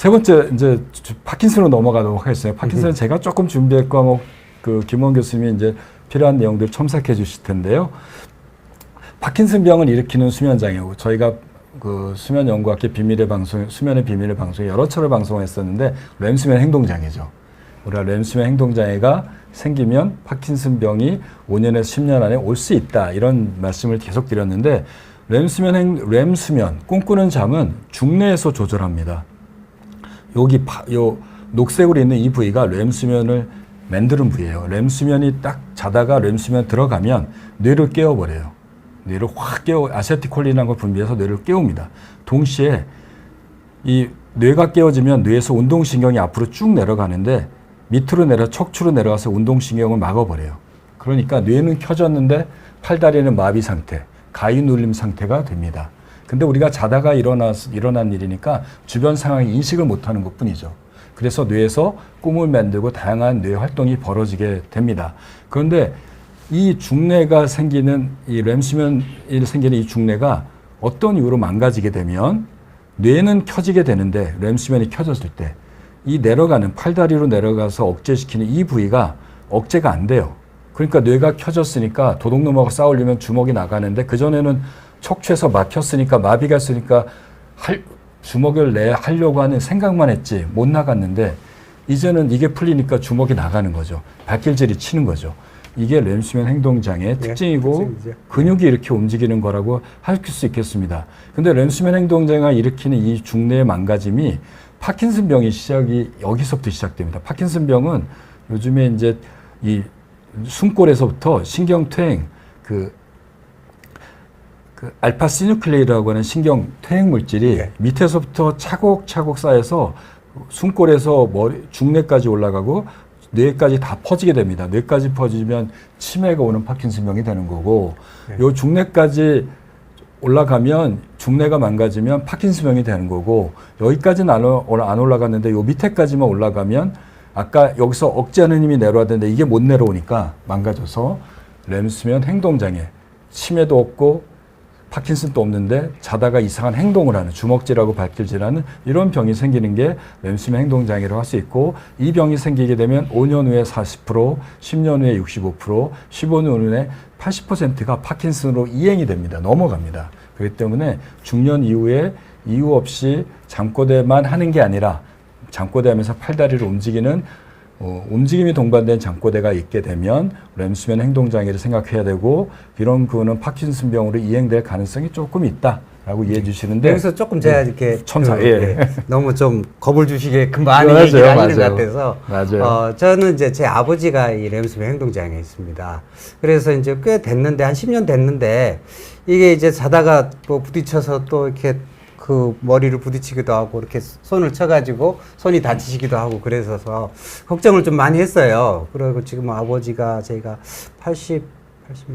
세 번째 이제 파킨슨으로 넘어가도록 하겠습니다. 파킨슨은 제가 조금 준비했고 뭐 그 김원 교수님이 이제 필요한 내용들 첨삭해 주실 텐데요. 파킨슨 병을 일으키는 수면 장애고 저희가 그 수면 연구학회 비밀의 방송, 수면의 비밀의 방송에 여러 차례 방송했었는데 렘수면 행동 장애죠. 우리가 렘수면 행동 장애가 생기면 파킨슨 병이 5년에서 10년 안에 올 수 있다 이런 말씀을 계속 드렸는데 렘수면 꿈꾸는 잠은 중뇌에서 조절합니다. 여기 요 녹색으로 있는 이 부위가 렘수면을 만드는 부위예요. 렘수면이 딱 자다가 렘수면 들어가면 뇌를 깨워버려요. 뇌를 확 아세틸콜린이라는 걸 분비해서 뇌를 깨웁니다. 동시에 이 뇌가 깨워지면 뇌에서 운동신경이 앞으로 쭉 내려가는데 밑으로 척추로 내려가서 운동신경을 막아버려요. 그러니까 뇌는 켜졌는데 팔다리는 마비 상태, 가위 눌림 상태가 됩니다. 근데 우리가 자다가 일어난 일이니까 주변 상황에 인식을 못하는 것 뿐이죠. 그래서 뇌에서 꿈을 만들고 다양한 뇌 활동이 벌어지게 됩니다. 그런데 이 중뇌가 생기는 이 렘수면이 생기는 이 중뇌가 어떤 이유로 망가지게 되면 뇌는 켜지게 되는데 렘수면이 켜졌을 때 이 내려가는 팔다리로 내려가서 억제시키는 이 부위가 억제가 안 돼요. 그러니까 뇌가 켜졌으니까 도둑놈하고 싸우려면 주먹이 나가는데 그전에는 척추에서 막혔으니까 마비가 있으니까 주먹을 하려고 하는 생각만 했지 못 나갔는데 이제는 이게 풀리니까 주먹이 나가는 거죠. 발길질이 치는 거죠. 이게 렘수면 행동장애의 특징이고 근육이 이렇게 움직이는 거라고 할 수 있겠습니다. 근데 렘수면 행동장애가 일으키는 이 중뇌의 망가짐이 파킨슨 병이 시작이 여기서부터 시작됩니다. 파킨슨 병은 요즘에 이제 이 숨골에서부터 신경퇴행 그 알파시누클레이라고 하는 신경 퇴행 물질이 밑에서부터 차곡차곡 쌓여서 숨골에서 중뇌까지 올라가고 뇌까지 다 퍼지게 됩니다. 뇌까지 퍼지면 치매가 오는 파킨슨병이 되는 거고 요 중뇌까지 올라가면 중뇌가 망가지면 파킨슨병이 되는 거고 여기까지는 안 올라갔는데 요 밑에까지만 올라가면 아까 여기서 억제하는 힘이 내려와야 되는데 이게 못 내려오니까 망가져서 렘수면 행동장애, 치매도 없고 파킨슨도 없는데 자다가 이상한 행동을 하는 주먹질하고 발길질하는 이런 병이 생기는 게 렘수면 행동장애라고 할 수 있고 이 병이 생기게 되면 5년 후에 40%, 10년 후에 65%, 15년 후에 80%가 파킨슨으로 이행이 됩니다. 넘어갑니다. 그렇기 때문에 중년 이후에 이유 없이 잠꼬대만 하는 게 아니라 잠꼬대하면서 팔다리를 움직이는 움직임이 동반된 잠꼬대가 있게 되면 렘수면 행동장애를 생각해야 되고 이런 거는 파킨슨병으로 이행될 가능성이 조금 있다라고 이해해 주시는데 여기서 조금 제가 이렇게 너무 좀 겁을 주시게끔 많이 얘기를 하는 것 같아서 맞아요. 저는 이제 제 아버지가 이 렘수면 행동장애 있습니다. 그래서 이제 꽤 됐는데 한 10년 됐는데 이게 이제 자다가 뭐 부딪혀서 또 이렇게 그 머리를 부딪히기도 하고 이렇게 손을 쳐가지고 손이 다치시기도 하고 그래서 걱정을 좀 많이 했어요. 그리고 지금 아버지가 저희가 80몇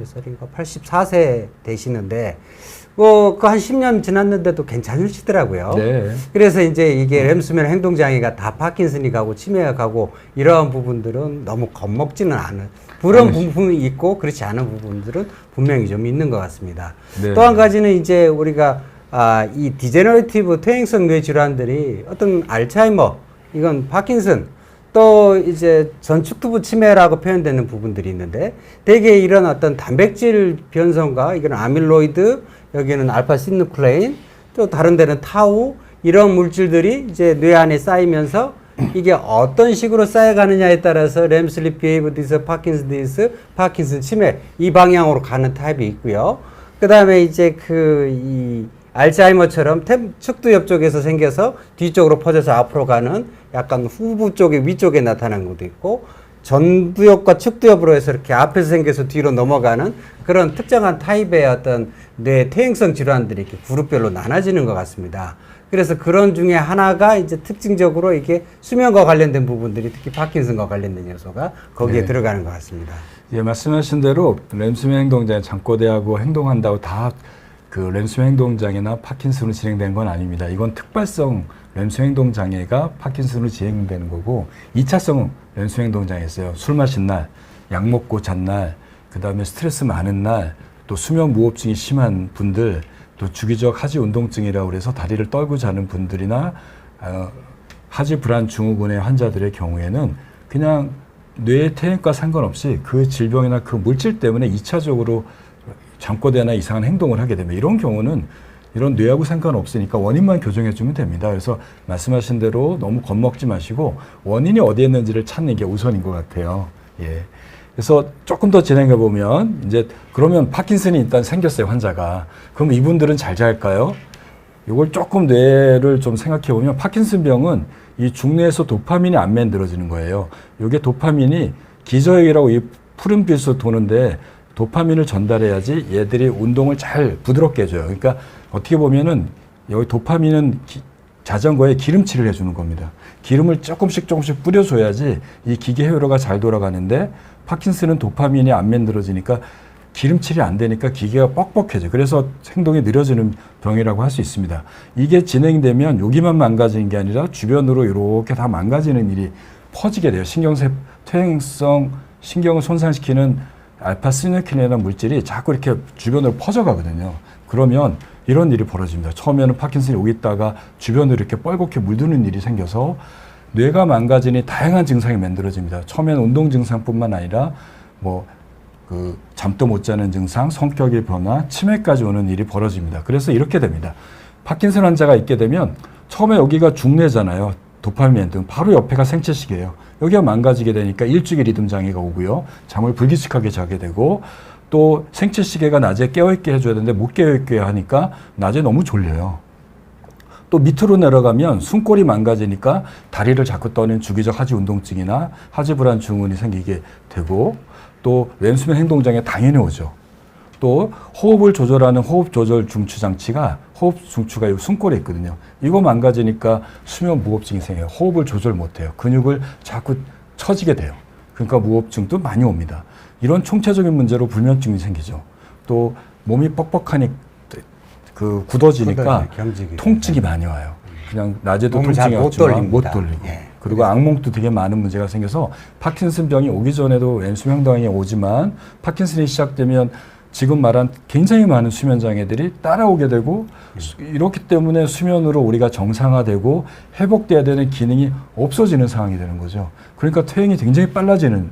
살인가 84세 되시는데 뭐 그 한 10년 지났는데도 괜찮으시더라고요. 네. 그래서 이제 이게 렘수면 행동장애가 다 파킨슨이 가고 치매가 가고 이러한 부분들은 너무 겁먹지는 않은 그런 부분이 있고 그렇지 않은 부분들은 분명히 좀 있는 것 같습니다. 네. 또 한 가지는 이제 우리가 이 디제너레이티브 퇴행성 뇌 질환들이 어떤 알츠하이머, 이건 파킨슨, 또 이제 전축두부 치매라고 표현되는 부분들이 있는데 대개 이런 어떤 단백질 변성과 이건 아밀로이드, 여기는 알파시누클레인, 또 다른 데는 타우 이런 물질들이 이제 뇌 안에 쌓이면서 이게 어떤 식으로 쌓여가느냐에 따라서 렘슬립 비헤이브 디스, 파킨슨 디스, 파킨슨 치매 이 방향으로 가는 타입이 있고요. 그 다음에 이제 이 알츠하이머처럼 측두 옆쪽에서 생겨서 뒤쪽으로 퍼져서 앞으로 가는 약간 후부 쪽에 위쪽에 나타나는 것도 있고 전두엽과 측두엽으로 해서 이렇게 앞에서 생겨서 뒤로 넘어가는 그런 특정한 타입의 어떤 뇌 퇴행성 질환들이 이렇게 그룹별로 나눠지는 것 같습니다. 그래서 그런 중에 하나가 이제 특징적으로 이게 수면과 관련된 부분들이 특히 파킨슨과 관련된 요소가 거기에 들어가는 것 같습니다. 예, 말씀하신 대로 렘수면 행동장애 잠꼬대하고 행동한다고 다 그 렘수면 행동장애나 파킨슨으로 진행되는 건 아닙니다. 이건 특발성 렘수면 행동장애가 파킨슨으로 진행되는 거고 2차성 렘수면 행동장애 있어요. 술 마신 날, 약 먹고 잔 날, 그 다음에 스트레스 많은 날, 또 수면 무호흡증이 심한 분들, 또 주기적 하지 운동증이라고 그래서 다리를 떨고 자는 분들이나 하지 불안 증후군의 환자들의 경우에는 그냥 뇌의 퇴행과 상관없이 그 질병이나 그 물질 때문에 2차적으로 잠꼬대나 이상한 행동을 하게 되면 이런 경우는 이런 뇌하고 상관없으니까 원인만 교정해 주면 됩니다. 그래서 말씀하신 대로 너무 겁먹지 마시고 원인이 어디에 있는지를 찾는 게 우선인 것 같아요. 예. 그래서 조금 더 진행해 보면 이제 그러면 파킨슨이 일단 생겼어요, 환자가. 그럼 이분들은 잘 잘까요? 이걸 조금 뇌를 좀 생각해 보면 파킨슨 병은 이 중뇌에서 도파민이 안 만들어지는 거예요. 이게 도파민이 기저혈이라고 이 푸른 빛으로 도는데 도파민을 전달해야지 얘들이 운동을 잘 부드럽게 해줘요. 그러니까 어떻게 보면은 여기 도파민은 자전거에 기름칠을 해주는 겁니다. 기름을 조금씩 뿌려줘야지 이 기계 회로가 잘 돌아가는데 파킨슨은 도파민이 안 만들어지니까 기름칠이 안 되니까 기계가 뻑뻑해져. 그래서 행동이 느려지는 병이라고 할 수 있습니다. 이게 진행되면 여기만 망가지는 게 아니라 주변으로 이렇게 다 망가지는 일이 퍼지게 돼요. 퇴행성 신경을 손상시키는 알파시누클린이라는 물질이 자꾸 이렇게 주변으로 퍼져가거든요. 그러면 이런 일이 벌어집니다. 처음에는 파킨슨이 오고 있다가 주변으로 이렇게 뻘겋게 물드는 일이 생겨서 뇌가 망가지니 다양한 증상이 만들어집니다. 처음에는 운동 증상뿐만 아니라 잠도 못 자는 증상, 성격의 변화, 치매까지 오는 일이 벌어집니다. 그래서 이렇게 됩니다. 파킨슨 환자가 있게 되면 처음에 여기가 중뇌잖아요. 도파민 등 바로 옆에가 생체시계예요. 여기가 망가지게 되니까 일주기 리듬 장애가 오고요. 잠을 불규칙하게 자게 되고 또 생체시계가 낮에 깨어있게 해줘야 되는데 못 깨어있게 하니까 낮에 너무 졸려요. 또 밑으로 내려가면 숨골이 망가지니까 다리를 자꾸 떠는 주기적 하지 운동증이나 하지 불안 증후군이 생기게 되고 또 왼수면 행동장애 당연히 오죠. 또 호흡을 조절하는 호흡 조절 중추 장치가 호흡 중추가 이 숨골에 있거든요. 이거 망가지니까 수면 무호흡증이 생겨요. 호흡을 조절 못해요. 근육을 자꾸 처지게 돼요. 그러니까 무호흡증도 많이 옵니다. 이런 총체적인 문제로 불면증이 생기죠. 또 몸이 뻑뻑하니 굳어지니까 통증이 많이 와요. 그냥 낮에도 통증이 왔지만 못 돌리고. 예. 그리고 악몽도 되게 많은 문제가 생겨서 파킨슨 병이 오기 전에도 왼수면 행동장애 오지만 파킨슨이 시작되면 지금 말한 굉장히 많은 수면 장애들이 따라오게 되고 이렇기 때문에 수면으로 우리가 정상화되고 회복돼야 되는 기능이 없어지는 상황이 되는 거죠. 그러니까 퇴행이 굉장히 빨라지는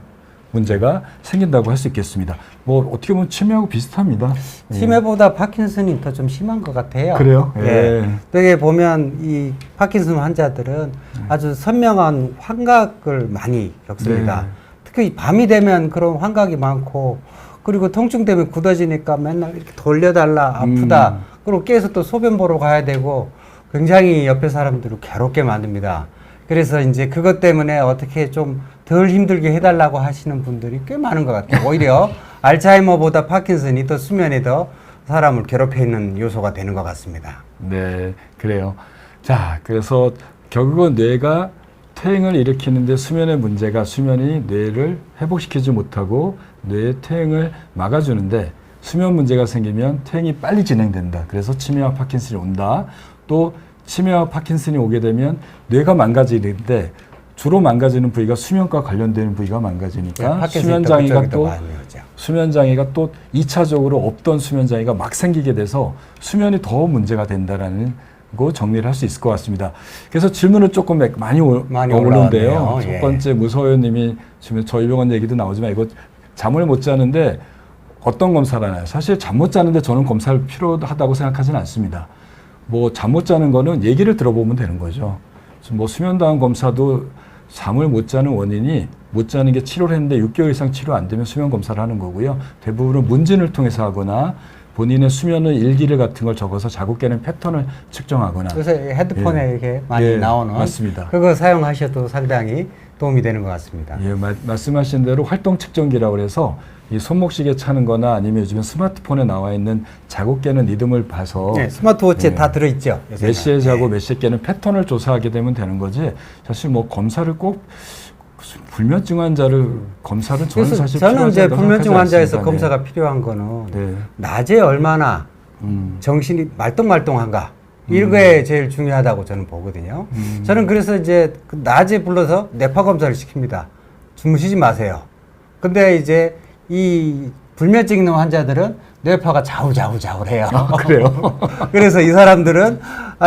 문제가 생긴다고 할 수 있겠습니다. 어떻게 보면 치매하고 비슷합니다. 치매보다 파킨슨이 더 좀 심한 것 같아요. 그래요? 예. 되게 보면 이 파킨슨 환자들은 아주 선명한 환각을 많이 겪습니다. 네. 특히 밤이 되면 그런 환각이 많고 그리고 통증 때문에 굳어지니까 맨날 이렇게 돌려달라 아프다. 그리고 깨서 또 소변 보러 가야 되고 굉장히 옆에 사람들을 괴롭게 만듭니다. 그래서 이제 그것 때문에 어떻게 좀 덜 힘들게 해달라고 하시는 분들이 꽤 많은 것 같아요. 오히려 알츠하이머보다 파킨슨이 더 수면에 더 사람을 괴롭히는 요소가 되는 것 같습니다. 네, 그래요. 자, 그래서 결국은 뇌가 퇴행을 일으키는데 수면의 문제가 수면이 뇌를 회복시키지 못하고 뇌의 퇴행을 막아주는데 수면 문제가 생기면 퇴행이 빨리 진행된다. 그래서 치매와 파킨슨이 온다. 또 치매와 파킨슨이 오게 되면 뇌가 망가지는데 주로 망가지는 부위가 수면과 관련되는 부위가 망가지니까 수면 장애가 또 2차적으로 없던 수면 장애가 막 생기게 돼서 수면이 더 문제가 된다라는 거 정리를 할 수 있을 것 같습니다. 그래서 질문을 조금 많이 오는데요. 첫 번째 무서워요님이 지금 저희 병원 얘기도 나오지만 이거 잠을 못 자는데 어떤 검사를 하나요? 사실 잠 못 자는데 저는 검사를 필요하다고 생각하지는 않습니다. 잠 못 자는 거는 얘기를 들어보면 되는 거죠. 수면다운 검사도 잠을 못 자는 원인이 못 자는 게 치료를 했는데 6개월 이상 치료 안 되면 수면 검사를 하는 거고요. 대부분은 문진을 통해서 하거나 본인의 수면의 일기를 같은 걸 적어서 자고 깨는 패턴을 측정하거나. 그래서 헤드폰에 이렇게 많이 나오는. 맞습니다. 그거 사용하셔도 상당히 도움이 되는 것 같습니다. 예, 말씀하신 대로 활동 측정기라고 해서 이 손목시계 차는 거나 아니면 요즘에 스마트폰에 나와 있는 자고 깨는 리듬을 봐서 네, 스마트워치에 다 들어있죠. 몇 시에 자고 몇 시에 깨는 패턴을 조사하게 되면 되는 거지 사실 검사를 꼭 불면증 환자를 검사를 저는 사실 저는 이제 불면증 환자에서 않습니다. 검사가 필요한 거는 낮에 얼마나 정신이 말똥말똥한가 이게 제일 중요하다고 저는 보거든요. 저는 그래서 이제 낮에 불러서 뇌파 검사를 시킵니다. 주무시지 마세요. 근데 이제 이 불면증 있는 환자들은 뇌파가 좌우해요. 그래요? 그래서 이 사람들은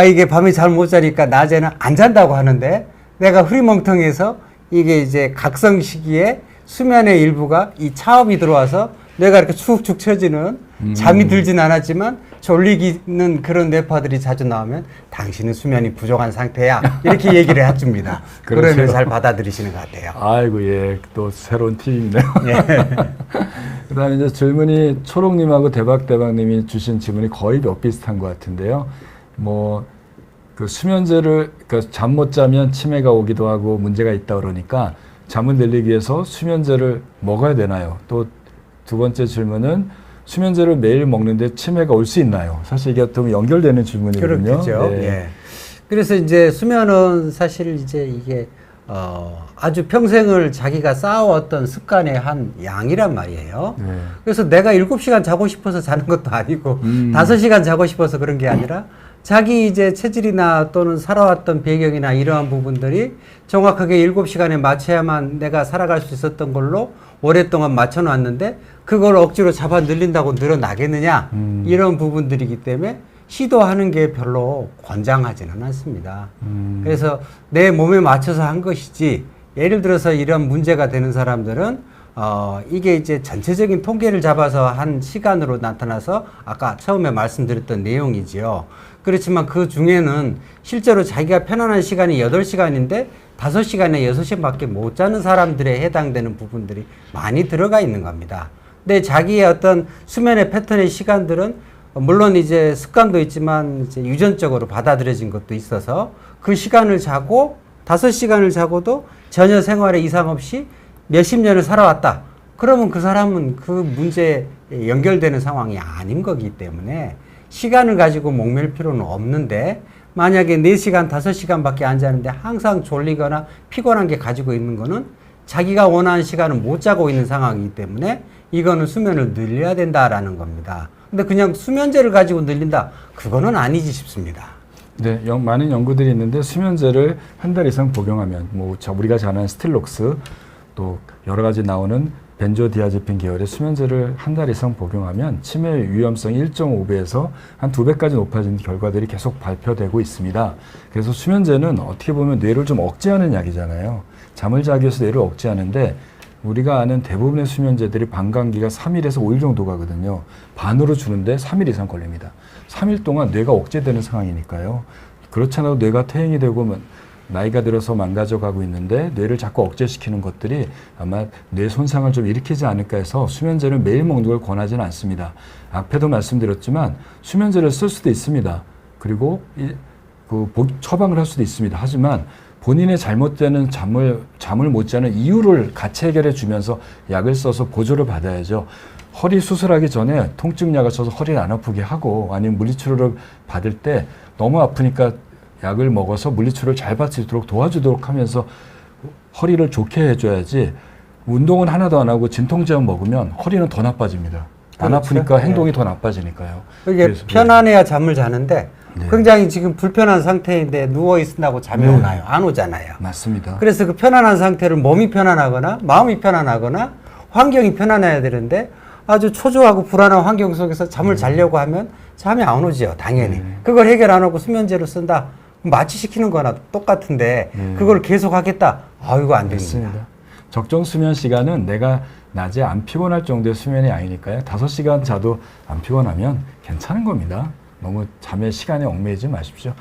이게 밤에 잘 못 자니까 낮에는 안 잔다고 하는데 내가 흐리멍텅해서 이게 이제 각성 시기에 수면의 일부가 이 차업이 들어와서 뇌가 이렇게 축축 처지는 잠이 들진 않았지만 졸리기는 그런 뇌파들이 자주 나오면 당신은 수면이 부족한 상태야. 이렇게 얘기를 해줍니다. 그러세요. 그러면 잘 받아들이시는 것 같아요. 아이고, 예. 또 새로운 팁이네요. 예. 그 다음에 이제 질문이 초록님하고 대박님이 주신 질문이 거의 몇 비슷한 것 같은데요. 뭐, 그 수면제를, 그러니까 잠 못 자면 치매가 오기도 하고 문제가 있다 그러니까 잠을 늘리기 위해서 수면제를 먹어야 되나요? 또 두 번째 질문은 수면제를 매일 먹는데 치매가 올 수 있나요? 사실 이게 좀 연결되는 질문이거든요. 그렇겠죠. 네. 예. 그래서 이제 수면은 사실 이제 이게 아주 평생을 자기가 쌓아왔던 습관의 한 양이란 말이에요. 네. 그래서 내가 7시간 자고 싶어서 자는 것도 아니고 5시간 자고 싶어서 그런 게 아니라 자기 이제 체질이나 또는 살아왔던 배경이나 이러한 부분들이 정확하게 7시간에 맞춰야만 내가 살아갈 수 있었던 걸로 오랫동안 맞춰놨는데 그걸 억지로 잡아 늘린다고 늘어나겠느냐 이런 부분들이기 때문에 시도하는 게 별로 권장하지는 않습니다. 그래서 내 몸에 맞춰서 한 것이지 예를 들어서 이런 문제가 되는 사람들은 이게 이제 전체적인 통계를 잡아서 한 시간으로 나타나서 아까 처음에 말씀드렸던 내용이지요. 그렇지만 그 중에는 실제로 자기가 편안한 시간이 8시간인데 5시간에 6시간밖에 못 자는 사람들에 해당되는 부분들이 많이 들어가 있는 겁니다. 근데 자기의 어떤 수면의 패턴의 시간들은 물론 이제 습관도 있지만 이제 유전적으로 받아들여진 것도 있어서 그 시간을 자고 5시간을 자고도 전혀 생활에 이상 없이 몇십 년을 살아왔다. 그러면 그 사람은 그 문제에 연결되는 상황이 아닌 거기 때문에 시간을 가지고 목맬 필요는 없는데 만약에 4시간, 5시간밖에 안 자는데 항상 졸리거나 피곤한 게 가지고 있는 거는 자기가 원하는 시간을 못 자고 있는 상황이기 때문에 이거는 수면을 늘려야 된다라는 겁니다. 근데 그냥 수면제를 가지고 늘린다? 그거는 아니지 싶습니다. 네, 많은 연구들이 있는데 수면제를 한 달 이상 복용하면 뭐 우리가 잘 아는 스틸록스 또 여러 가지 나오는 벤조디아제핀 계열의 수면제를 한 달 이상 복용하면 치매 위험성이 1.5배에서 한 2배까지 높아지는 결과들이 계속 발표되고 있습니다. 그래서 수면제는 어떻게 보면 뇌를 좀 억제하는 약이잖아요. 잠을 자기 위해서 뇌를 억제하는데 우리가 아는 대부분의 수면제들이 방광기가 3일에서 5일 정도 가거든요. 반으로 주는데 3일 이상 걸립니다. 3일 동안 뇌가 억제되는 상황이니까요. 그렇지 않아도 뇌가 퇴행이 되고 나이가 들어서 망가져가고 있는데 뇌를 자꾸 억제시키는 것들이 아마 뇌 손상을 좀 일으키지 않을까 해서 수면제를 매일 먹는 걸 권하지는 않습니다. 앞에도 말씀드렸지만 수면제를 쓸 수도 있습니다. 그리고 처방을 할 수도 있습니다. 하지만 본인의 잘못되는 잠을 못 자는 이유를 같이 해결해 주면서 약을 써서 보조를 받아야죠. 허리 수술하기 전에 통증약을 써서 허리를 안 아프게 하고 아니면 물리치료를 받을 때 너무 아프니까 약을 먹어서 물리치료를 잘 받을 수 있도록 도와주도록 하면서 허리를 좋게 해줘야지 운동은 하나도 안 하고 진통제만 먹으면 허리는 더 나빠집니다. 안 그렇죠. 아프니까 행동이 더 나빠지니까요. 이게 편안해야 잠을 자는데 네. 굉장히 지금 불편한 상태인데 누워 있는다고 잠이 오나요? 안 오잖아요. 맞습니다. 그래서 그 편안한 상태를 몸이 편안하거나 마음이 편안하거나 환경이 편안해야 되는데 아주 초조하고 불안한 환경 속에서 잠을 자려고 하면 잠이 안 오죠. 당연히. 그걸 해결 안 하고 수면제로 쓴다. 마취시키는 거나 똑같은데 그걸 계속 하겠다. 이거 안 됩니다. 맞습니다. 적정 수면 시간은 내가 낮에 안 피곤할 정도의 수면이 아니니까요. 5시간 자도 안 피곤하면 괜찮은 겁니다. 너무 잠의 시간에 얽매이지 마십시오.